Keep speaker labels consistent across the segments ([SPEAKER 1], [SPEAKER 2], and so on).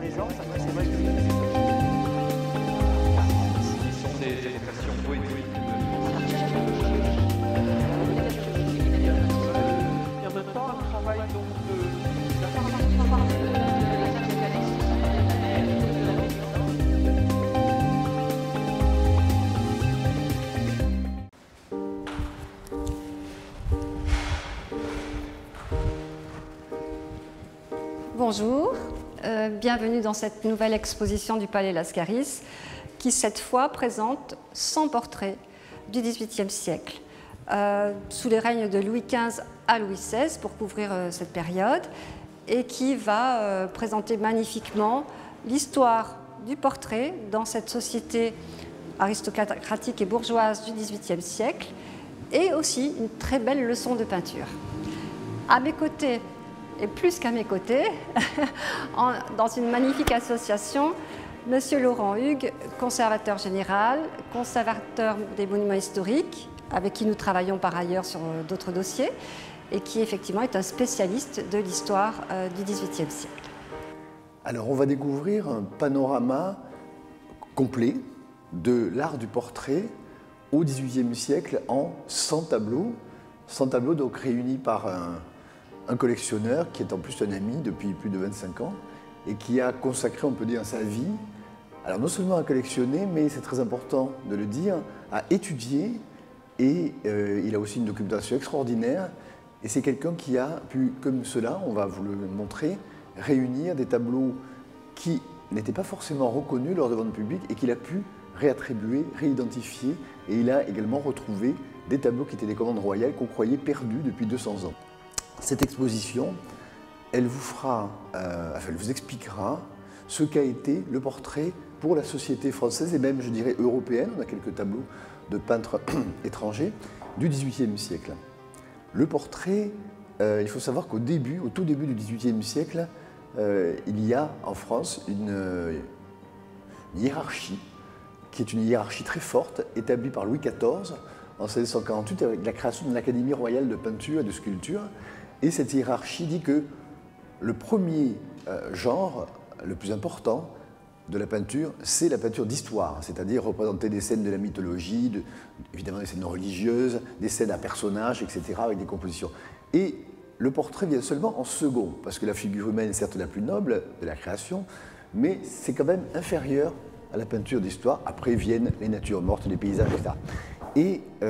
[SPEAKER 1] voit les gens, c'est vrai que
[SPEAKER 2] Ce sont des évocations poétiques.
[SPEAKER 1] et en même temps un travail donc
[SPEAKER 3] Bonjour, bienvenue dans cette nouvelle exposition du Palais Lascaris qui cette fois présente 100 portraits du XVIIIe siècle sous les règnes de Louis XV à Louis XVI pour couvrir cette période et qui va présenter magnifiquement l'histoire du portrait dans cette société aristocratique et bourgeoise du XVIIIe siècle et aussi une très belle leçon de peinture. À mes côtés, et plus qu'à mes côtés, dans une magnifique association, Monsieur Laurent Hugues, conservateur général, conservateur des monuments historiques, avec qui nous travaillons par ailleurs sur d'autres dossiers, et qui effectivement est un spécialiste de l'histoire du XVIIIe siècle.
[SPEAKER 4] Alors on va découvrir un panorama complet de l'art du portrait au XVIIIe siècle en 100 tableaux. 100 tableaux donc réunis par un collectionneur qui est en plus un ami depuis plus de 25 ans et qui a consacré, on peut dire, sa vie, alors non seulement à collectionner, mais c'est très important de le dire, à étudier, et il a aussi une documentation extraordinaire, et c'est quelqu'un qui a pu, comme cela, on va vous le montrer, réunir des tableaux qui n'étaient pas forcément reconnus lors de ventes publiques et qu'il a pu réattribuer, réidentifier, et il a également retrouvé des tableaux qui étaient des commandes royales qu'on croyait perdus depuis 200 ans. Cette exposition, elle vous expliquera ce qu'a été le portrait pour la société française et même, je dirais, européenne. On a quelques tableaux de peintres étrangers du XVIIIe siècle. Le portrait, il faut savoir qu'au tout début du XVIIIe siècle, il y a en France une hiérarchie, qui est une hiérarchie très forte, établie par Louis XIV en 1648 avec la création de l'Académie royale de peinture et de sculpture. Et cette hiérarchie dit que le premier genre, le plus important de la peinture, c'est la peinture d'histoire, c'est-à-dire représenter des scènes de la mythologie, évidemment des scènes religieuses, des scènes à personnages, etc., avec des compositions. Et le portrait vient seulement en second, parce que la figure humaine est certes la plus noble de la création, mais c'est quand même inférieur à la peinture d'histoire. Après viennent les natures mortes, les paysages, etc. Et il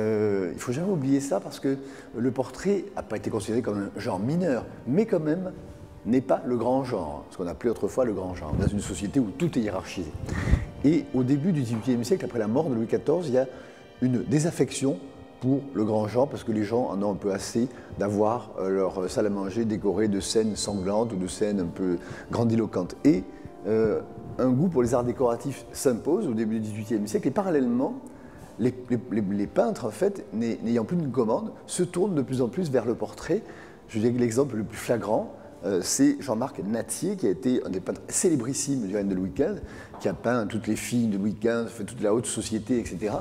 [SPEAKER 4] ne faut jamais oublier ça parce que le portrait n'a pas été considéré comme un genre mineur, mais quand même n'est pas le grand genre, ce qu'on appelait autrefois le grand genre, dans une société où tout est hiérarchisé. Et au début du XVIIIe siècle, après la mort de Louis XIV, il y a une désaffection pour le grand genre parce que les gens en ont un peu assez d'avoir leur salle à manger décorée de scènes sanglantes ou de scènes un peu grandiloquentes. Et un goût pour les arts décoratifs s'impose au début du XVIIIe siècle et parallèlement, les peintres, en fait, n'ayant plus de commande, se tournent de plus en plus vers le portrait. Je dirais que l'exemple le plus flagrant, c'est Jean-Marc Nattier, qui a été un des peintres célébrissimes du règne de Louis XV, qui a peint toutes les filles de Louis XV, fait toute la haute société, etc.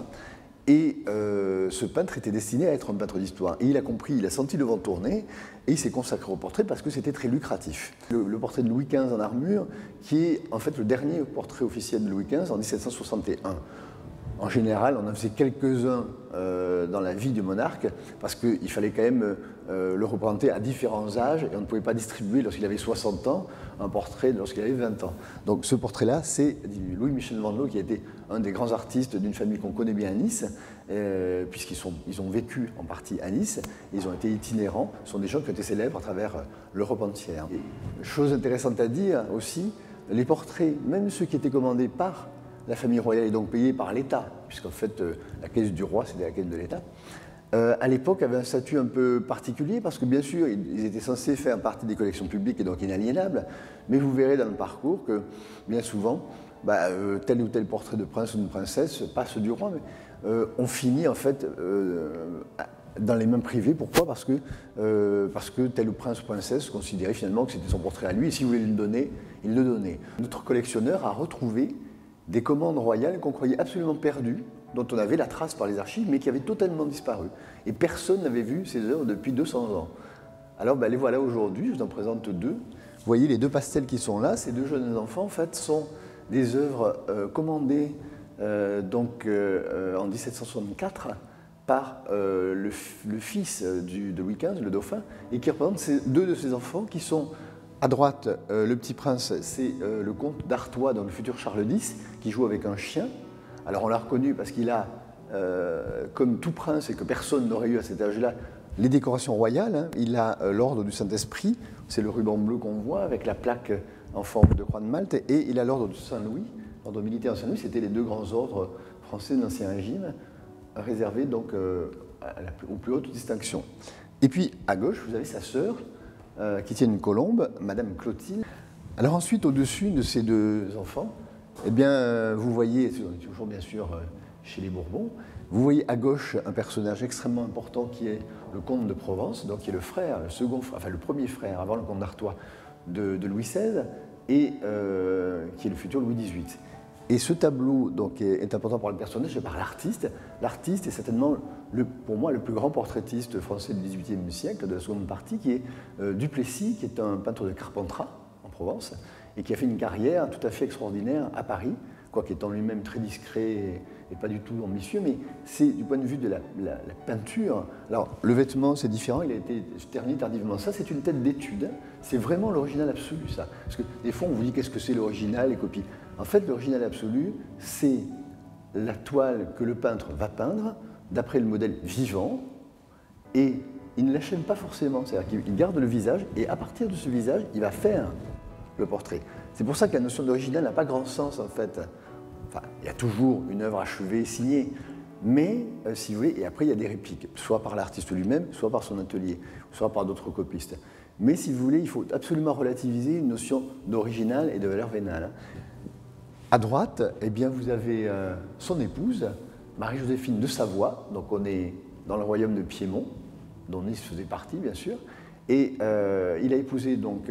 [SPEAKER 4] Et ce peintre était destiné à être un peintre d'histoire. Et il a compris, il a senti le vent tourner, et il s'est consacré au portrait parce que c'était très lucratif. Le portrait de Louis XV en armure, qui est en fait le dernier portrait officiel de Louis XV en 1761. En général, on en faisait quelques-uns dans la vie du monarque parce qu'il fallait quand même le représenter à différents âges et on ne pouvait pas distribuer lorsqu'il avait 60 ans un portrait lorsqu'il avait 20 ans. Donc ce portrait-là, c'est Louis-Michel Vandelot qui a été un des grands artistes d'une famille qu'on connaît bien à Nice, puisqu'ils ont vécu en partie à Nice, ils ont été itinérants, ce sont des gens qui ont été célèbres à travers l'Europe entière. Et, chose intéressante à dire aussi, les portraits, même ceux qui étaient commandés par la famille royale est donc payée par l'État, puisqu'en fait la caisse du roi c'était la caisse de l'État. À l'époque avait un statut un peu particulier parce que bien sûr ils étaient censés faire partie des collections publiques et donc inaliénables, mais vous verrez dans le parcours que bien souvent tel ou tel portrait de prince ou de princesse, pas ceux du roi, mais on finit en fait dans les mains privées. Pourquoi? Parce que tel prince ou princesse considérait finalement que c'était son portrait à lui et s'il voulait le donner, il le donnait. Notre collectionneur a retrouvé des commandes royales qu'on croyait absolument perdues, dont on avait la trace par les archives, mais qui avaient totalement disparu. Et personne n'avait vu ces œuvres depuis 200 ans. Alors les voilà aujourd'hui, je vous en présente deux. Vous voyez les deux pastels qui sont là, ces deux jeunes enfants en fait sont des œuvres commandées en 1764 par le fils de Louis XV, le dauphin, et qui représentent deux de ces enfants qui sont à droite, le petit prince, c'est le comte d'Artois, donc le futur Charles X, qui joue avec un chien. Alors on l'a reconnu parce qu'il a, comme tout prince et que personne n'aurait eu à cet âge-là, les décorations royales. Hein. Il a l'ordre du Saint-Esprit, c'est le ruban bleu qu'on voit avec la plaque en forme de croix de Malte, et il a l'ordre de Saint-Louis, l'ordre militaire de Saint-Louis, c'était les deux grands ordres français de l'Ancien Régime, réservés donc aux plus hautes distinctions. Et puis à gauche, vous avez sa sœur, qui tient une colombe, Madame Clotilde. Alors ensuite, au-dessus de ces deux enfants, eh bien, vous voyez, toujours bien sûr chez les Bourbons, vous voyez à gauche un personnage extrêmement important qui est le comte de Provence, donc qui est le frère, le second frère, enfin le premier frère avant le comte d'Artois de Louis XVI, et qui est le futur Louis XVIII. Et ce tableau donc, est important pour le personnage et par l'artiste. L'artiste est certainement, pour moi, le plus grand portraitiste français du XVIIIe siècle, de la seconde partie, qui est Duplessis, qui est un peintre de Carpentras, en Provence, et qui a fait une carrière tout à fait extraordinaire à Paris, quoique étant lui-même très discret et pas du tout ambitieux, mais c'est du point de vue de la peinture. Alors, le vêtement, c'est différent, il a été terni tardivement. Ça, c'est une tête d'étude, c'est vraiment l'original absolu, ça. Parce que des fois, on vous dit qu'est-ce que c'est l'original, les copies. En fait, l'original absolu, c'est la toile que le peintre va peindre d'après le modèle vivant, et il ne l'achève pas forcément. C'est-à-dire qu'il garde le visage, et à partir de ce visage, il va faire le portrait. C'est pour ça que la notion d'original n'a pas grand sens, en fait. Enfin, il y a toujours une œuvre achevée, signée, mais, si vous voulez, et après, il y a des répliques, soit par l'artiste lui-même, soit par son atelier, soit par d'autres copistes. Mais, si vous voulez, il faut absolument relativiser une notion d'original et de valeur vénale. À droite, eh bien, vous avez son épouse, Marie-Joséphine de Savoie, donc on est dans le royaume de Piémont, dont Nice faisait partie, bien sûr, et il a épousé donc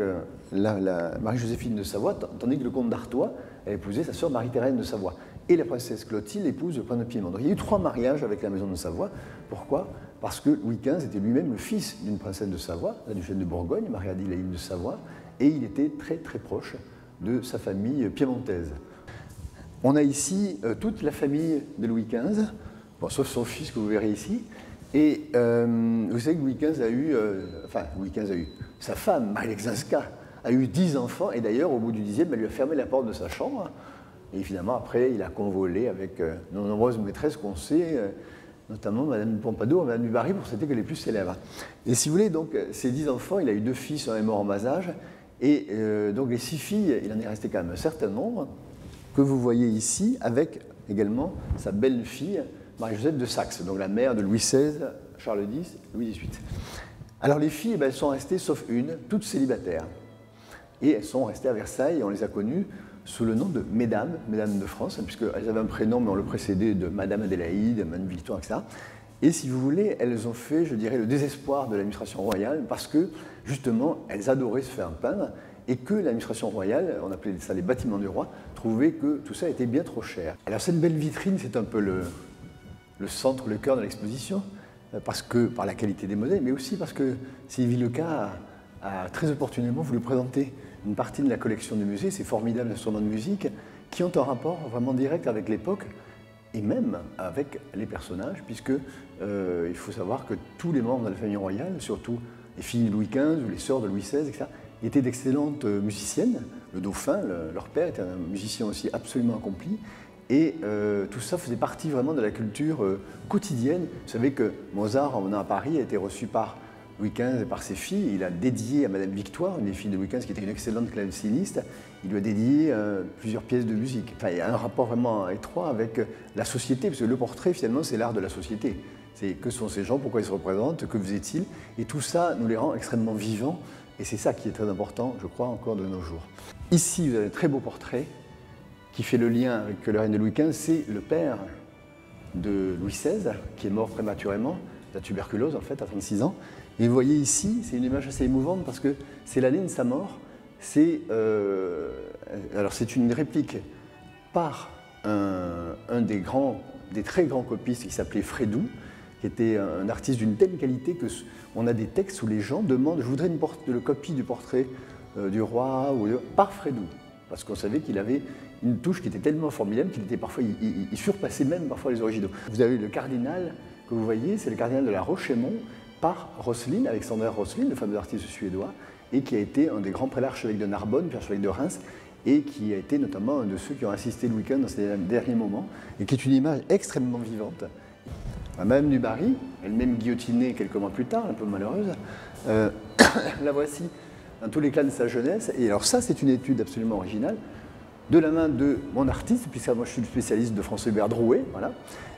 [SPEAKER 4] Marie-Joséphine de Savoie, tandis que le comte d'Artois a épousé sa sœur Marie-Thérèse de Savoie. Et la princesse Clotilde épouse le prince de Piémont. Donc il y a eu 3 mariages avec la maison de Savoie. Pourquoi? Parce que Louis XV était lui-même le fils d'une princesse de Savoie, la duchesse de Bourgogne, Marie-Adélaïde de Savoie, et il était très très proche de sa famille piémontaise. On a ici toute la famille de Louis XV, bon, sauf son fils que vous verrez ici. Et vous savez que Louis XV a eu, sa femme, Marie Lexinska, a eu 10 enfants, et d'ailleurs, au bout du 10e, elle lui a fermé la porte de sa chambre. Et finalement, après, il a convolé avec de nombreuses maîtresses qu'on sait, notamment Madame de Pompadour et Madame du Barry, pour citer que les plus célèbres. Et si vous voulez, donc, ces 10 enfants, il a eu 2 fils, un est mort en bas âge, et donc les 6 filles, il en est resté quand même un certain nombre, que vous voyez ici, avec également sa belle-fille, Marie-Joseph de Saxe, donc la mère de Louis XVI, Charles X, Louis XVIII. Alors les filles, elles sont restées, sauf une, toutes célibataires. Et elles sont restées à Versailles, et on les a connues sous le nom de Mesdames de France, puisqu'elles avaient un prénom, mais on le précédait de Madame Adélaïde, Madame Victoire, etc. Et si vous voulez, elles ont fait, je dirais, le désespoir de l'administration royale, parce que, justement, elles adoraient se faire peindre, et que l'administration royale, on appelait ça les bâtiments du roi, trouvait que tout ça était bien trop cher. Alors cette belle vitrine, c'est un peu le centre, le cœur de l'exposition, par la qualité des modèles, mais aussi parce que Sylvie Leca a très opportunément voulu présenter une partie de la collection du musée, ces formidables instruments de musique, qui ont un rapport vraiment direct avec l'époque, et même avec les personnages, puisque il faut savoir que tous les membres de la famille royale, surtout les filles de Louis XV ou les sœurs de Louis XVI, etc., étaient d'excellentes musiciennes. Le dauphin, leur père, était un musicien aussi absolument accompli. Et tout ça faisait partie vraiment de la culture quotidienne. Vous savez que Mozart, en venant à Paris, a été reçu par Louis XV et par ses filles. Il a dédié à Madame Victoire, une des filles de Louis XV qui était une excellente claveciniste, il lui a dédié plusieurs pièces de musique. Enfin, il y a un rapport vraiment étroit avec la société, parce que le portrait, finalement, c'est l'art de la société. C'est que sont ces gens, pourquoi ils se représentent, que faisaient-ils. Et tout ça nous les rend extrêmement vivants. Et c'est ça qui est très important, je crois, encore de nos jours. Ici, vous avez un très beau portrait qui fait le lien avec le règne de Louis XV. C'est le père de Louis XVI, qui est mort prématurément, de la tuberculose, en fait, à 36 ans. Et vous voyez ici, c'est une image assez émouvante parce que c'est l'année de sa mort. Alors c'est une réplique par un des très grands copistes qui s'appelait Frédou, qui était un artiste d'une telle qualité que on a des textes où les gens demandent « je voudrais une copie du portrait du roi » par Frédou, parce qu'on savait qu'il avait une touche qui était tellement formidable qu'il était parfois, il surpassait même parfois les originaux. Vous avez le cardinal que vous voyez, c'est le cardinal de la Roche-Aymon par Rosselin, Alexander Rosselin, le fameux artiste suédois, et qui a été un des grands prélats archevêques de Narbonne, puis archevêque de Reims, et qui a été notamment un de ceux qui ont assisté Louis XV dans ses derniers moments, et qui est une image extrêmement vivante. Madame du Barry, elle-même guillotinée quelques mois plus tard, un peu malheureuse, la voici dans tout l'éclat de sa jeunesse, et alors ça c'est une étude absolument originale, de la main de mon artiste, puisque moi je suis le spécialiste de François-Hubert Drouet, voilà.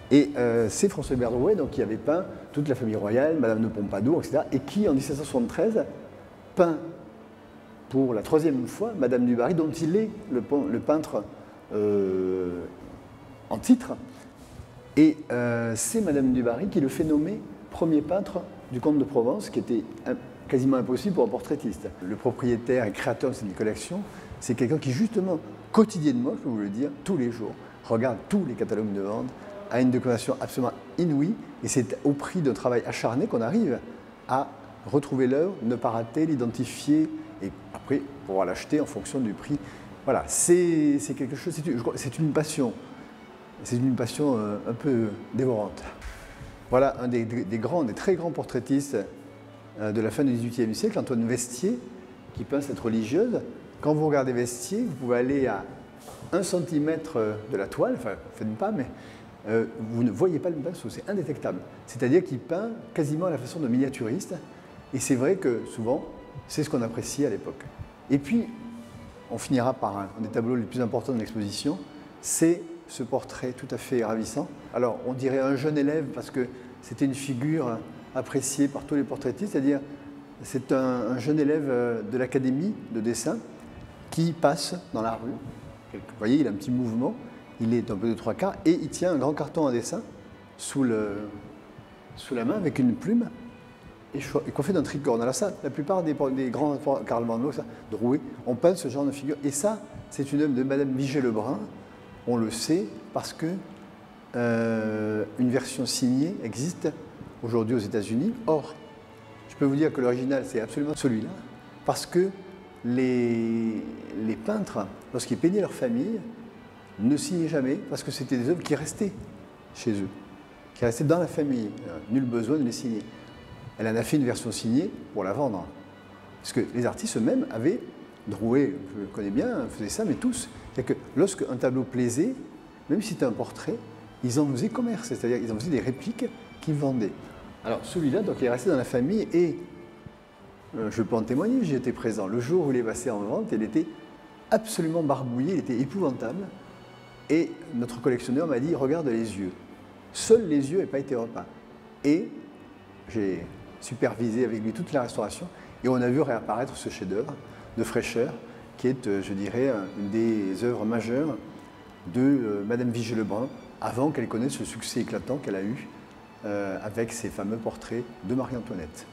[SPEAKER 4] Et c'est François-Hubert Drouet donc, qui avait peint toute la famille royale, Madame de Pompadour, etc., et qui en 1773 peint pour la troisième fois Madame du Barry, dont il est le peintre en titre. Et c'est Madame du Barry qui le fait nommer premier peintre du comte de Provence, qui était quasiment impossible pour un portraitiste. Le propriétaire et créateur de cette collection, c'est quelqu'un qui justement, quotidiennement, je peux vous le dire, tous les jours, regarde tous les catalogues de vente, a une décoration absolument inouïe, et c'est au prix d'un travail acharné qu'on arrive à retrouver l'œuvre, ne pas rater, l'identifier, et après pouvoir l'acheter en fonction du prix. Voilà, c'est quelque chose, c'est une passion. C'est une passion un peu dévorante. Voilà un des très grands portraitistes de la fin du XVIIIe siècle, Antoine Vestier, qui peint cette religieuse. Quand vous regardez Vestier, vous pouvez aller à 1 cm de la toile, enfin, faites pas, mais vous ne voyez pas le pinceau, c'est indétectable. C'est-à-dire qu'il peint quasiment à la façon de miniaturiste, et c'est vrai que souvent, c'est ce qu'on apprécie à l'époque. Et puis, on finira par un des tableaux les plus importants de l'exposition, c'est ce portrait tout à fait ravissant. Alors, on dirait un jeune élève parce que c'était une figure appréciée par tous les portraitistes, c'est-à-dire c'est un jeune élève de l'académie de dessin qui passe dans la rue. Vous voyez, il a un petit mouvement, il est un peu de 3/4 et il tient un grand carton à dessin sous la main avec une plume et qu'on fait d'un tricorne. Alors ça, la plupart des grands Karl van Loo, Drouet, on peint ce genre de figure. Et ça, c'est une œuvre de Madame Vigée-Lebrun. On le sait parce que une version signée existe aujourd'hui aux États-Unis. Or, je peux vous dire que l'original, c'est absolument celui-là, parce que les peintres, lorsqu'ils peignaient leur famille, ne signaient jamais, parce que c'était des œuvres qui restaient chez eux, qui restaient dans la famille. Nul besoin de les signer. Elle en a fait une version signée pour la vendre. Parce que les artistes eux-mêmes avaient, Drouet, je le connais bien, faisait ça, mais tous. C'est-à-dire que lorsqu'un tableau plaisait, même si c'était un portrait, ils en faisaient commerce, c'est-à-dire qu'ils en faisaient des répliques qu'ils vendaient. Alors celui-là, donc, il est resté dans la famille et je peux en témoigner, j'y étais présent. Le jour où il est passé en vente, il était absolument barbouillé, il était épouvantable. Et notre collectionneur m'a dit, regarde les yeux. Seuls les yeux n'avaient pas été repeints. Et j'ai supervisé avec lui toute la restauration et on a vu réapparaître ce chef-d'œuvre de fraîcheur qui est, je dirais, une des œuvres majeures de Madame Vigée-Lebrun avant qu'elle connaisse le succès éclatant qu'elle a eu avec ses fameux portraits de Marie-Antoinette.